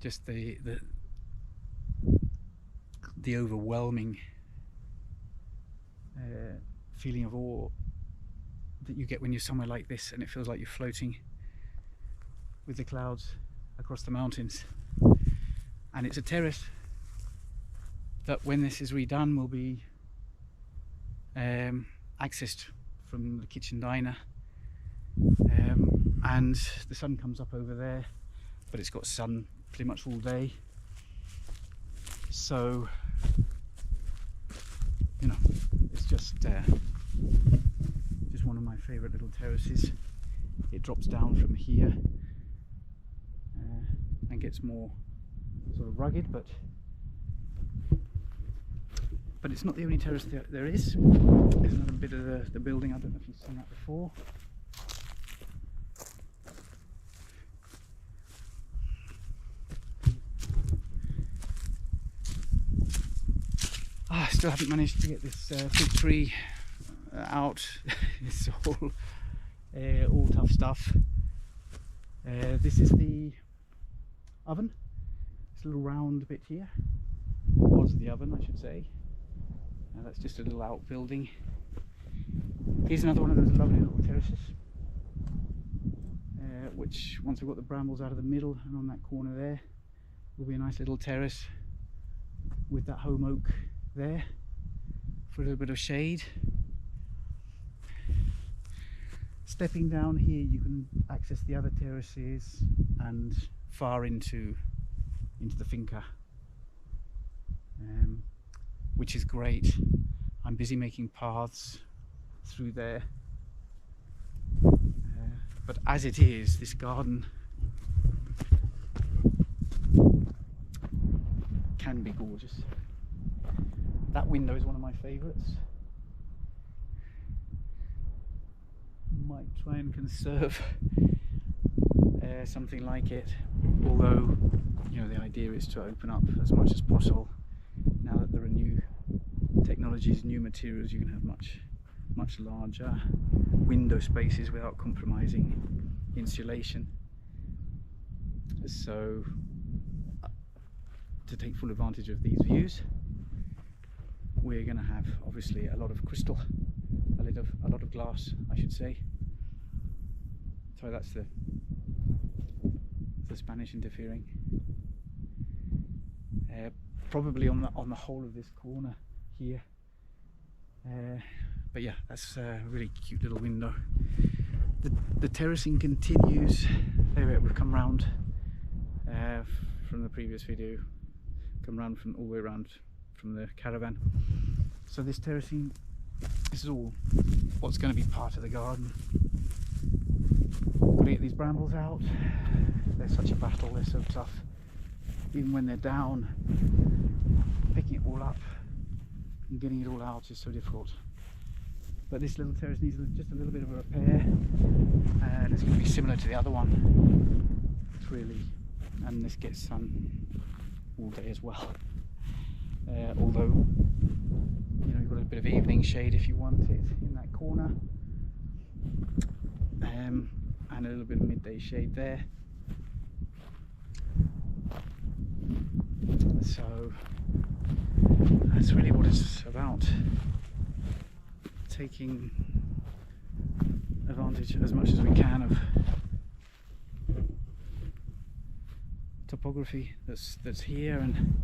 just the overwhelming feeling of awe that you get when you're somewhere like this, and it feels like you're floating with the clouds across the mountains. And it's a terrace that, when this is redone, will be accessed from the kitchen diner, and the sun comes up over there, but it's got sun pretty much all day, so you know, it's just one of my favorite little terraces. It drops down from here and gets more sort of rugged, but it's not the only terrace there is. There's another bit of the building. I don't know if you've seen that before. I still haven't managed to get this fig tree out. It's all tough stuff. This is the oven. It's a little round bit here. Or was the oven, I should say. That's just a little outbuilding. Here's another one of those lovely little terraces, which, once I've got the brambles out of the middle and on that corner there, will be a nice little terrace with that home oak there for a little bit of shade. Stepping down here, you can access the other terraces and far into the finca, which is great. I'm busy making paths through there, but as it is, this garden can be gorgeous. That window is one of my favourites. Might try and conserve something like it, although, you know, the idea is to open up as much as possible. Now that there are new technologies, new materials, you can have much larger window spaces without compromising insulation. So, to take full advantage of these views, we're going to have, obviously, a lot of crystal, a lot of glass, I should say. So that's the Spanish interfering. Probably on the whole of this corner here. But yeah, that's a really cute little window. The terracing continues. There, we've come round from the previous video. Come round from all the way around from the caravan. So this terracing, this is all what's going to be part of the garden. Got to get these brambles out. They're such a battle. They're so tough. Even when they're down, picking it all up and getting it all out is so difficult. But this little terrace needs just a little bit of a repair, and it's going to be similar to the other one. It's really, and this gets sun all day as well. Although, you know, you've got a bit of evening shade if you want it in that corner, and a little bit of midday shade there. So that's really what it's about, taking advantage as much as we can of topography that's here, and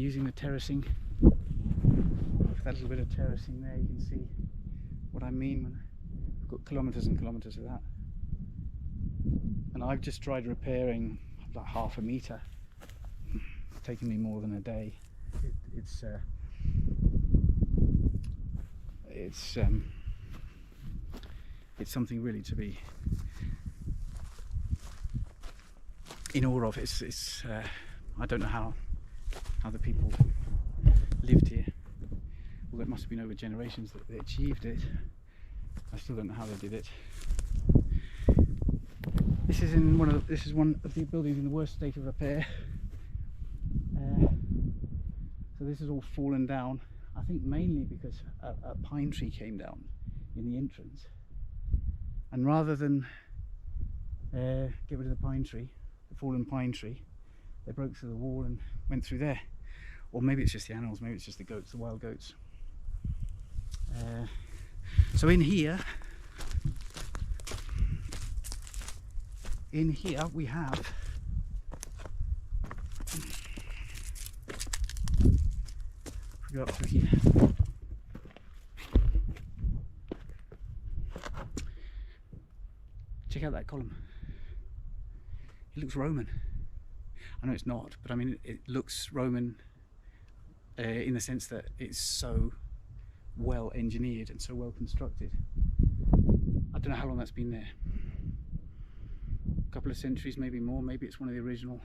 using the terracing. With that little bit of terracing there, you can see what I mean when I've got kilometres and kilometres of that. And I've just tried repairing like half a metre. It's taken me more than a day. It's something really to be in awe of. It's I don't know how the people lived here. Well, it must have been over generations that they achieved it. I still don't know how they did it. This is one of the buildings in the worst state of repair. So this is all fallen down. I think mainly because a pine tree came down in the entrance, and rather than get rid of the pine tree, the fallen pine tree. They broke through the wall and went through there. Or maybe it's just the animals, maybe it's just the goats, the wild goats. So in here we have go up through here. Check out that column. It looks Roman. I know it's not, but I mean it looks Roman in the sense that it's so well engineered and so well constructed. I don't know how long that's been there. A couple of centuries, maybe more. Maybe it's one of the original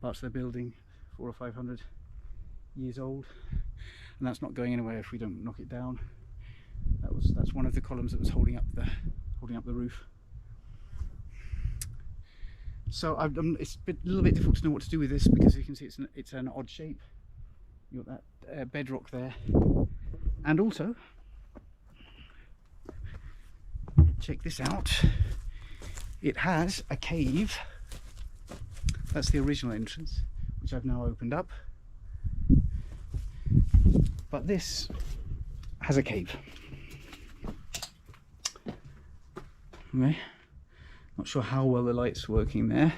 parts of the building, 400 or 500 years old, and that's not going anywhere if we don't knock it down. That's one of the columns that was holding up the roof. So it's a little bit difficult to know what to do with this, because you can see it's an odd shape. You've got that bedrock there, and also check this out. It has a cave. That's the original entrance, which I've now opened up. But this has a cave. Okay. Not sure how well the light's working there.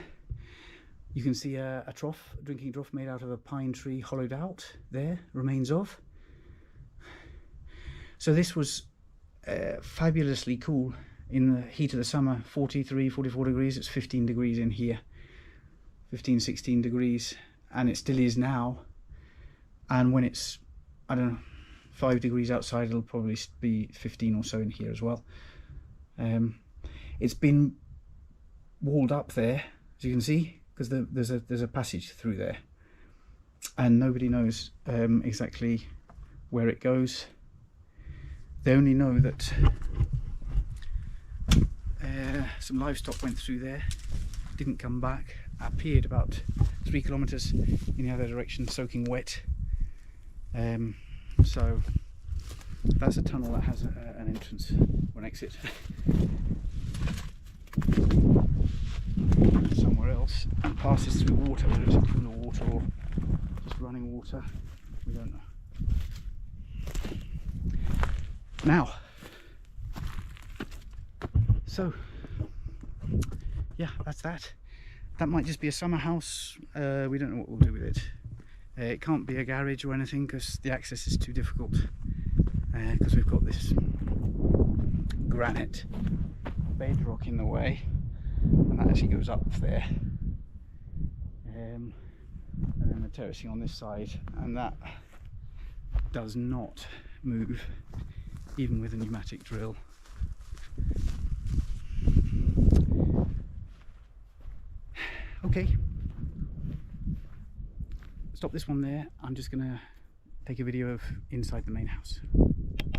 You can see a trough, a drinking trough made out of a pine tree hollowed out there, remains of. So this was fabulously cool in the heat of the summer, 43, 44 degrees. It's 15 degrees in here, 15, 16 degrees, and it still is now. And when it's, I don't know, 5 degrees outside, it'll probably be 15 or so in here as well. It's been walled up there, as you can see, because there's a passage through there, and nobody knows exactly where it goes. They only know that some livestock went through there, didn't come back, appeared about 3 kilometers in the other direction, soaking wet. So that's a tunnel that has an entrance or an exit. Somewhere else, and passes through water, whether it's a pool of water or just running water, we don't know. Now, so yeah, that's that. That might just be a summer house. We don't know what we'll do with it. It can't be a garage or anything because the access is too difficult, because we've got this granite bedrock in the way, and that actually goes up there, and then the terracing on this side, and that does not move even with a pneumatic drill. Okay, stop this one there. I'm just gonna take a video of inside the main house.